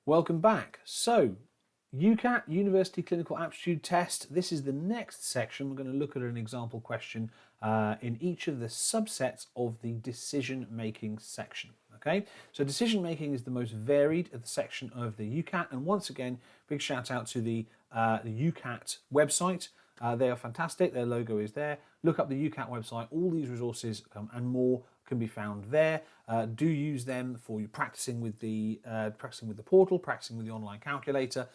Welcome back. So, UCAT, University Clinical Aptitude Test. This is the next section. We're going to look at an example question in each of the subsets of the decision-making section. Okay, so decision-making is the most varied of the section of the UCAT, and once again, big shout out to the UCAT website. They are fantastic. Their logo is there. Look up the UCAT website. All these resources and more can be found there. Do use them for your practicing with the portal, practicing with the online calculator,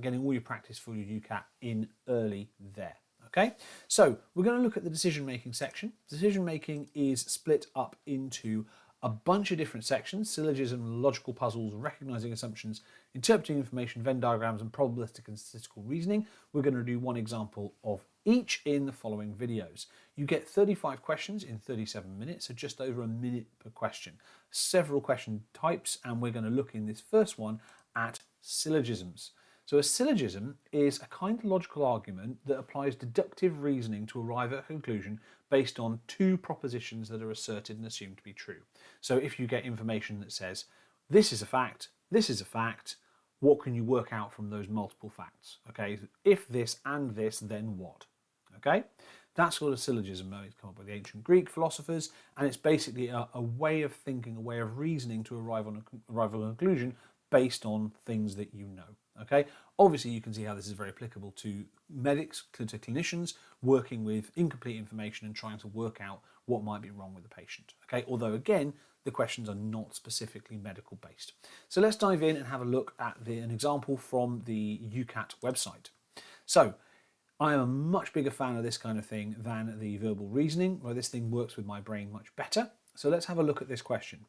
getting all your practice for your UCAT in early there. Okay, so we're going to look at the decision-making section. Decision-making is split up into a bunch of different sections: syllogism, logical puzzles, recognizing assumptions, interpreting information, Venn diagrams, and probabilistic and statistical reasoning. We're going to do one example of each in the following videos. You get 35 questions in 37 minutes, so just over a minute per question. Several question types, and we're going to look in this first one at syllogisms. So a syllogism is a kind of logical argument that applies deductive reasoning to arrive at a conclusion based on two propositions that are asserted and assumed to be true. So if you get information that says, this is a fact, what can you work out from those multiple facts? Okay, if this and this, then what? Okay, that's what a syllogism is. It's come up by the ancient Greek philosophers, and it's basically a way of thinking, a way of reasoning to arrive at a conclusion based on things that you know. Okay, obviously you can see how this is very applicable to medics, to clinicians working with incomplete information and trying to work out what might be wrong with the patient. Okay, although again, the questions are not specifically medical based. So let's dive in and have a look at an example from the UCAT website. So I am a much bigger fan of this kind of thing than the verbal reasoning, where this thing works with my brain much better. So let's have a look at this question.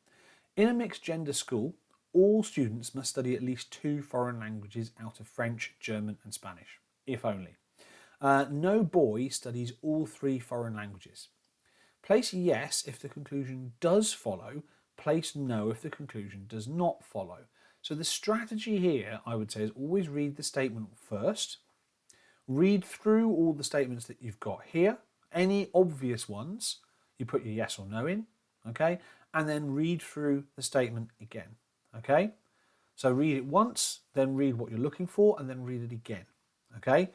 In a mixed gender school, all students must study at least 2 foreign languages out of French, German and Spanish, if only. No boy studies all 3 foreign languages. Place yes if the conclusion does follow, place no if the conclusion does not follow. So the strategy here, I would say, is always read the statement first, read through all the statements that you've got here, any obvious ones, you put your yes or no in, okay, and then read through the statement again. Okay, so read it once, then read what you're looking for, and then read it again. Okay,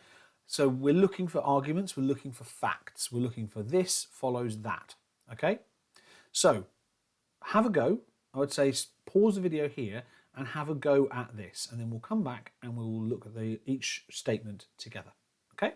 so we're looking for arguments, we're looking for facts, we're looking for this follows that. Okay, so have a go. I would say pause the video here and have a go at this, and then we'll come back and we'll look at each statement together. Okay,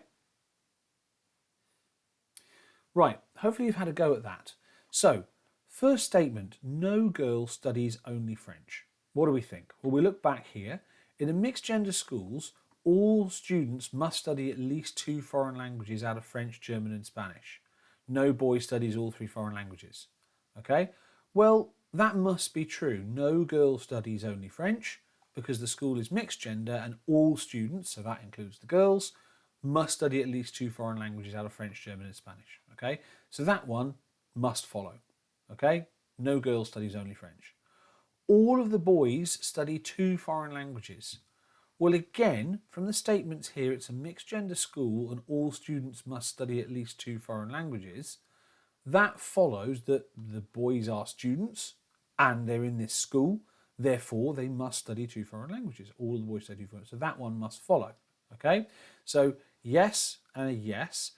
right, hopefully you've had a go at that. So first statement, no girl studies only French. What do we think? Well, we look back here. In a mixed gender schools, all students must study at least 2 foreign languages out of French, German and Spanish. No boy studies all 3 foreign languages. Okay, well, that must be true. No girl studies only French because the school is mixed gender and all students, so that includes the girls, must study at least 2 foreign languages out of French, German and Spanish. Okay, so that one must follow. Okay, no girl studies only French. All of the boys study 2 foreign languages. Well, again, from the statements here, it's a mixed gender school and all students must study at least 2 foreign languages. That follows that the boys are students and they're in this school, therefore they must study 2 foreign languages. All of the boys study 2 foreign languages, so that one must follow. Okay, so yes and a yes.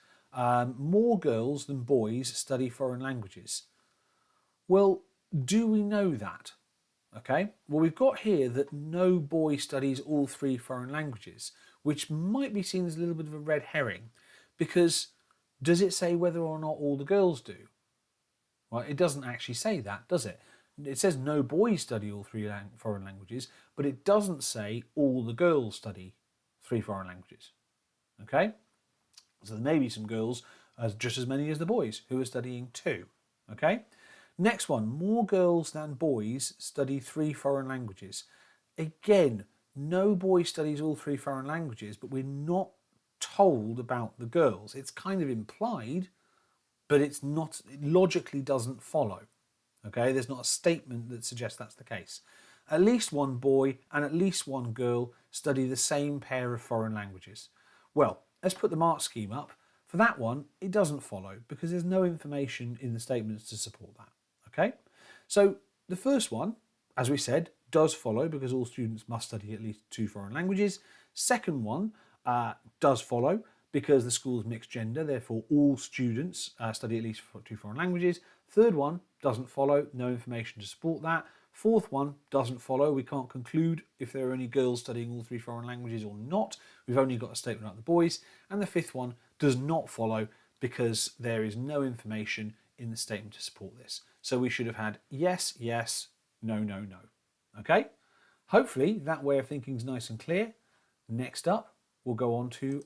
More girls than boys study foreign languages. Well, do we know that? Okay, well, we've got here that no boy studies all 3 foreign languages, which might be seen as a little bit of a red herring, because does it say whether or not all the girls do? Well, it doesn't actually say that, does it? It says no boys study all 3 foreign languages, but it doesn't say all the girls study 3 foreign languages. Okay, so there may be some girls, just as many as the boys, who are studying 2. Okay. Next one, more girls than boys study 3 foreign languages. Again, no boy studies all 3 foreign languages, but we're not told about the girls. It's kind of implied, but it's not, it logically doesn't follow. Okay, there's not a statement that suggests that's the case. At least one boy and at least one girl study the same pair of foreign languages. Well, let's put the mark scheme up. For that one, it doesn't follow because there's no information in the statements to support that. Okay, so the first one, as we said, does follow because all students must study at least 2 foreign languages. Second one does follow because the school is mixed gender, therefore all students study at least 2 foreign languages. Third one doesn't follow, no information to support that. Fourth one doesn't follow, we can't conclude if there are any girls studying all 3 foreign languages or not. We've only got a statement about the boys. And the fifth one does not follow because there is no information in the statement to support this. So we should have had yes, yes, no, no, no. Okay? Hopefully that way of thinking is nice and clear. Next up, we'll go on to